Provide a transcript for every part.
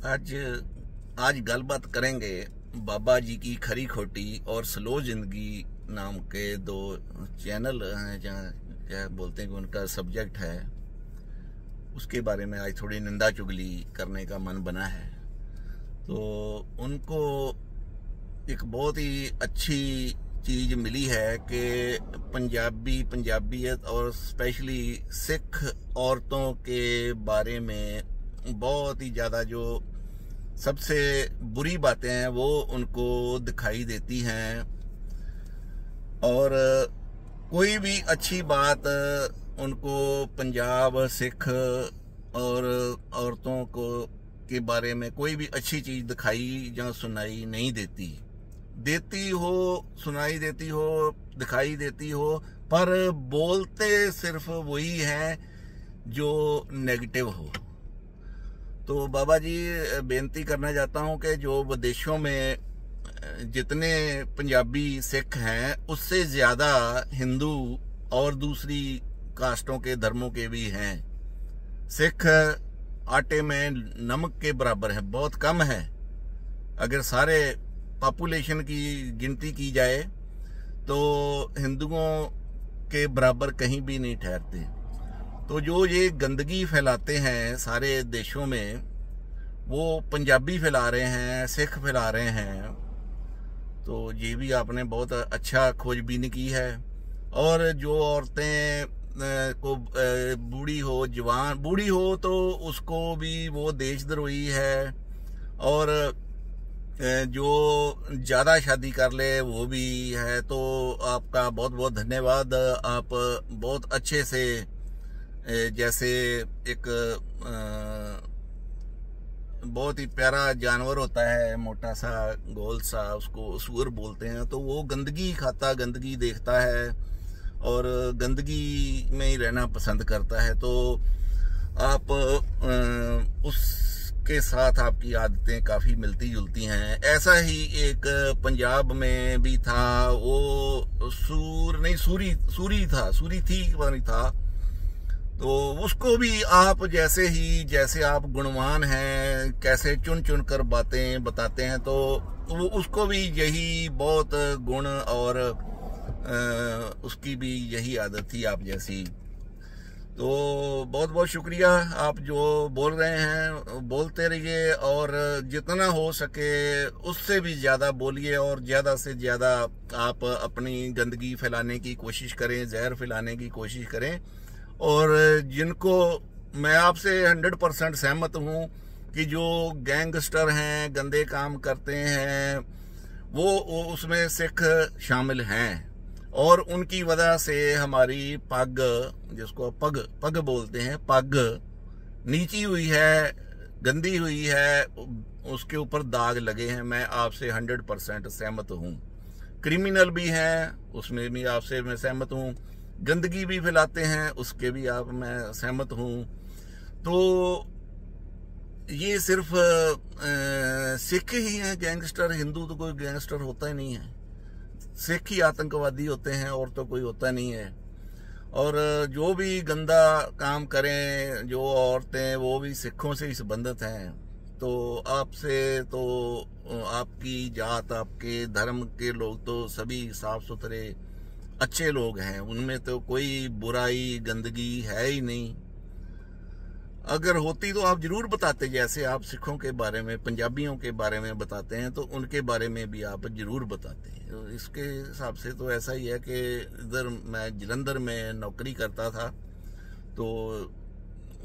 आज आज गलबात करेंगे बाबा जी की खरी खोटी और स्लो जिंदगी नाम के दो चैनल हैं जहाँ क्या बोलते हैं कि उनका सब्जेक्ट है, उसके बारे में आज थोड़ी निंदा चुगली करने का मन बना है। तो उनको एक बहुत ही अच्छी चीज मिली है कि पंजाबियत और स्पेशली सिख औरतों के बारे में बहुत ही ज़्यादा जो सबसे बुरी बातें हैं वो उनको दिखाई देती हैं, और कोई भी अच्छी बात उनको पंजाब सिख और औरतों को के बारे में कोई भी अच्छी चीज़ दिखाई या सुनाई नहीं देती हो, सुनाई देती हो, दिखाई देती हो, पर बोलते सिर्फ वही है जो नेगेटिव हो। तो बाबा जी बेनती करना चाहता हूं कि जो विदेशों में जितने पंजाबी सिख हैं उससे ज़्यादा हिंदू और दूसरी कास्टों के धर्मों के भी हैं। सिख आटे में नमक के बराबर है, बहुत कम है। अगर सारे पॉपुलेशन की गिनती की जाए तो हिंदुओं के बराबर कहीं भी नहीं ठहरते। तो जो ये गंदगी फैलाते हैं सारे देशों में, वो पंजाबी फैला रहे हैं, सिख फैला रहे हैं। तो ये भी आपने बहुत अच्छा खोजबीन की है। और जो औरतें को बूढ़ी हो, जवान बूढ़ी हो तो उसको भी वो देशद्रोही है, और जो ज़्यादा शादी कर ले वो भी है। तो आपका बहुत बहुत धन्यवाद। आप बहुत अच्छे से, जैसे एक बहुत ही प्यारा जानवर होता है, मोटा सा गोल सा, उसको सूअर बोलते हैं, तो वो गंदगी खाता, गंदगी देखता है और गंदगी में ही रहना पसंद करता है। तो आप उसके साथ आपकी आदतें काफ़ी मिलती जुलती हैं। ऐसा ही एक पंजाब में भी था, वो सूरी थी पता नहीं था। तो उसको भी आप जैसे आप गुणवान हैं, कैसे चुन चुन कर बातें बताते हैं, तो वो उसको भी यही बहुत गुण और उसकी भी यही आदत थी आप जैसी। तो बहुत बहुत शुक्रिया। आप जो बोल रहे हैं बोलते रहिए, और जितना हो सके उससे भी ज़्यादा बोलिए, और ज़्यादा से ज़्यादा आप अपनी गंदगी फैलाने की कोशिश करें, जहर फैलाने की कोशिश करें। और जिनको मैं आपसे 100% सहमत हूँ कि जो गैंगस्टर हैं, गंदे काम करते हैं, वो उसमें सिख शामिल हैं, और उनकी वजह से हमारी पग, जिसको पग बोलते हैं, पग नीची हुई है, गंदी हुई है, उसके ऊपर दाग लगे हैं। मैं आपसे 100% सहमत हूँ। क्रिमिनल भी हैं, उसमें भी आपसे मैं सहमत हूँ। गंदगी भी फैलाते हैं, उसके भी मैं सहमत हूँ। तो ये सिर्फ सिख ही हैं गैंगस्टर, हिंदू तो कोई गैंगस्टर होता ही नहीं है। सिख ही आतंकवादी होते हैं, और तो कोई होता नहीं है। और जो भी गंदा काम करें जो औरतें, वो भी सिखों से ही संबंधित हैं। तो आपसे तो आपकी जात, आपके धर्म के लोग तो सभी साफ सुथरे अच्छे लोग हैं, उनमें तो कोई बुराई गंदगी है ही नहीं। अगर होती तो आप जरूर बताते, जैसे आप सिखों के बारे में, पंजाबियों के बारे में बताते हैं, तो उनके बारे में भी आप जरूर बताते हैं। तो इसके हिसाब से तो ऐसा ही है कि इधर मैं जलंधर में नौकरी करता था, तो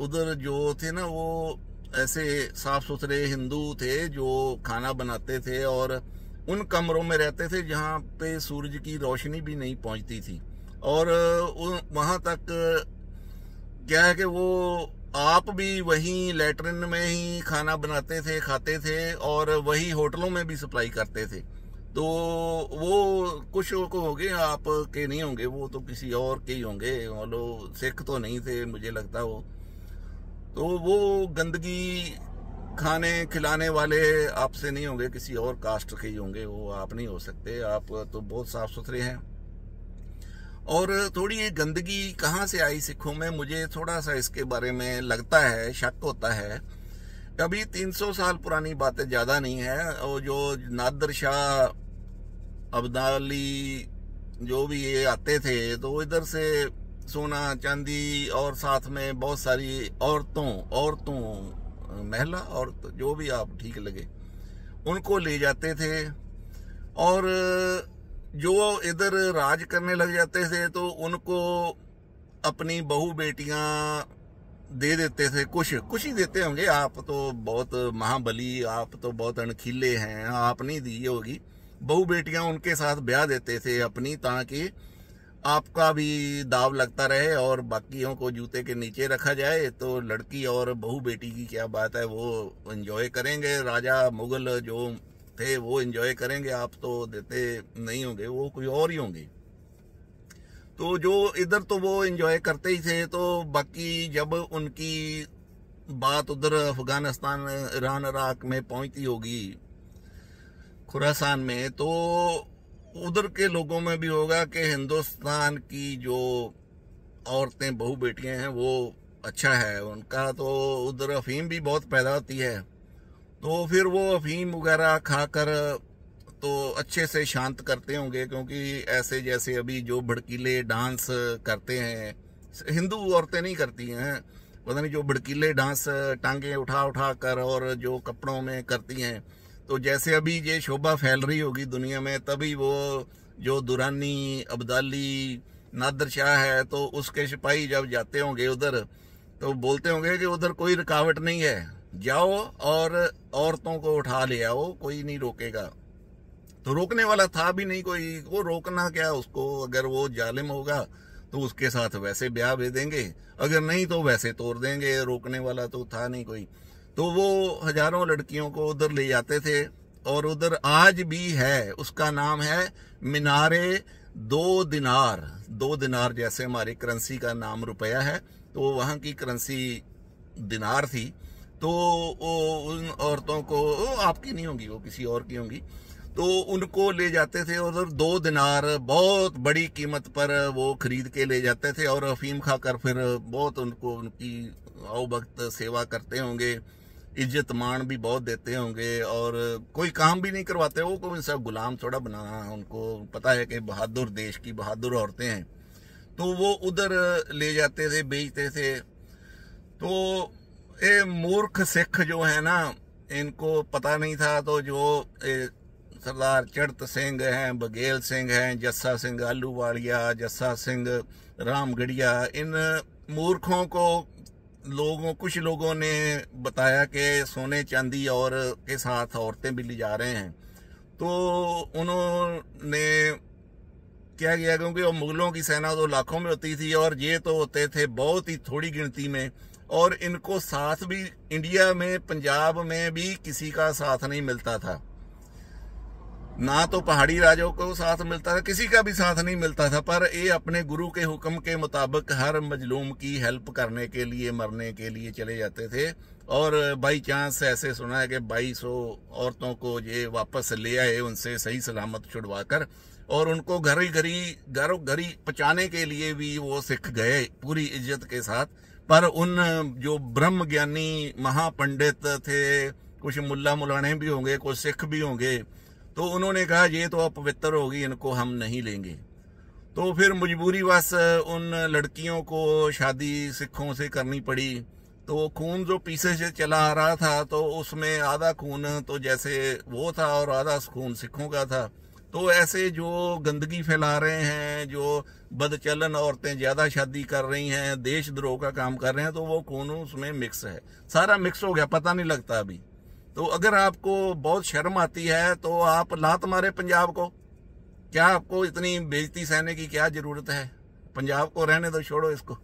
उधर जो थे ना, वो ऐसे साफ सुथरे हिंदू थे जो खाना बनाते थे, और उन कमरों में रहते थे जहाँ पे सूरज की रोशनी भी नहीं पहुँचती थी। और वहाँ तक क्या है कि वो आप भी वहीं लेटरिन में ही खाना बनाते थे, खाते थे, और वही होटलों में भी सप्लाई करते थे। तो वो कुछ को होंगे, आप के नहीं होंगे, वो तो किसी और के ही होंगे, वो लोग सिख तो नहीं थे मुझे लगता वो। तो वो गंदगी खाने खिलाने वाले आपसे नहीं होंगे, किसी और कास्ट के ही होंगे, वो आप नहीं हो सकते। आप तो बहुत साफ सुथरे हैं। और थोड़ी ये गंदगी कहाँ से आई सिखों में, मुझे थोड़ा सा इसके बारे में लगता है, शक होता है। अभी 300 साल पुरानी बातें ज्यादा नहीं है। और जो नादर शाह, अब्दाली, जो भी ये आते थे तो इधर से सोना चांदी और साथ में बहुत सारी औरतों महिला औरत जो भी आप ठीक लगे उनको ले जाते थे। और जो इधर राज करने लग जाते थे तो उनको अपनी बहू बेटियां दे देते थे। कुछ ही देते होंगे, आप तो बहुत महाबली, आप तो बहुत अणखीले हैं, आप नहीं दी होगी। बहू बेटियां उनके साथ ब्याह देते थे अपनी, ताकि आपका भी दाव लगता रहे और बाकियों को जूते के नीचे रखा जाए। तो लड़की और बहू बेटी की क्या बात है, वो एंजॉय करेंगे। राजा मुगल जो थे वो एंजॉय करेंगे, आप तो देते नहीं होंगे, वो कोई और ही होंगे। तो जो इधर तो वो एंजॉय करते ही थे। तो बाकी जब उनकी बात उधर अफगानिस्तान, ईरान, इराक में पहुंचती होगी, खुरासान में, तो उधर के लोगों में भी होगा कि हिंदुस्तान की जो औरतें बहू बेटियां हैं वो अच्छा है उनका। तो उधर अफीम भी बहुत पैदा होती है, तो फिर वो अफीम वगैरह खाकर तो अच्छे से शांत करते होंगे। क्योंकि ऐसे जैसे अभी जो भड़कीले डांस करते हैं, हिंदू औरतें नहीं करती हैं, पता नहीं जो भड़कीले डांस टांगे उठा उठा कर और जो कपड़ों में करती हैं, तो जैसे अभी ये शोभा फैल रही होगी दुनिया में, तभी वो जो दुरानी, अब्दाली, नादर शाह है, तो उसके सिपाही जब जाते होंगे उधर तो बोलते होंगे कि उधर कोई रुकावट नहीं है, जाओ और औरतों को उठा ले आओ, कोई नहीं रोकेगा। तो रोकने वाला था भी नहीं कोई, वो रोकना क्या उसको, अगर वो जालिम होगा तो उसके साथ वैसे ब्याह भेज देंगे, अगर नहीं तो वैसे तोड़ देंगे, रोकने वाला तो था नहीं कोई। तो वो हजारों लड़कियों को उधर ले जाते थे। और उधर आज भी है, उसका नाम है मीनारे 2 दिनार। 2 दिनार जैसे हमारी करेंसी का नाम रुपया है, तो वहाँ की करेंसी दिनार थी। तो उन औरतों को, आपकी नहीं होंगी, वो किसी और की होंगी, तो उनको ले जाते थे उधर। 2 दिनार बहुत बड़ी कीमत पर वो खरीद के ले जाते थे और अफीम खाकर फिर बहुत उनको उनकी आओ भक्त सेवा करते होंगे, इज्जत मान भी बहुत देते होंगे और कोई काम भी नहीं करवाते। वो कोई सब गुलाम थोड़ा बनाना, उनको पता है कि बहादुर देश की बहादुर औरतें हैं, तो वो उधर ले जाते थे, बेचते थे। तो ये मूर्ख सिख जो है ना, इनको पता नहीं था। तो जो सरदार चढ़त सिंह हैं, बघेल सिंह हैं, जस्सा सिंह आलूवालिया, जस्सा सिंह रामगढ़िया, इन मूर्खों को कुछ लोगों ने बताया कि सोने चांदी और के साथ औरतें भी ले जा रहे हैं। तो उन्होंने क्या किया, क्योंकि वो मुगलों की सेना तो लाखों में होती थी और ये तो होते थे बहुत ही थोड़ी गिनती में, और इनको साथ भी इंडिया में, पंजाब में भी किसी का साथ नहीं मिलता था, ना तो पहाड़ी राजों को साथ मिलता था, किसी का भी साथ नहीं मिलता था। पर ये अपने गुरु के हुक्म के मुताबिक हर मजलूम की हेल्प करने के लिए, मरने के लिए चले जाते थे। और बाई चांस ऐसे सुना है कि 2200 औरतों को ये वापस ले आए, उनसे सही सलामत छुड़वा कर, और उनको घरी घरी पहुंचाने के लिए भी वो सिख गए पूरी इज्जत के साथ। पर उन जो ब्रह्म ज्ञानी महापंडित थे, कुछ मुल्ला मुलाने भी होंगे, कुछ सिख भी होंगे, तो उन्होंने कहा ये तो अपवित्र होगी, इनको हम नहीं लेंगे। तो फिर मजबूरीवश उन लड़कियों को शादी सिखों से करनी पड़ी। तो खून जो पीछे से चला आ रहा था, तो उसमें आधा खून तो जैसे वो था और आधा खून सिखों का था। तो ऐसे जो गंदगी फैला रहे हैं, जो बदचलन औरतें ज्यादा शादी कर रही हैं, देशद्रोह का काम कर रहे हैं, तो वो खून उसमें मिक्स है, सारा मिक्स हो गया, पता नहीं लगता अभी। तो अगर आपको बहुत शर्म आती है तो आप लात मारे पंजाब को, क्या आपको इतनी बेइज्जती सहने की क्या जरूरत है? पंजाब को रहने दो, छोड़ो इसको।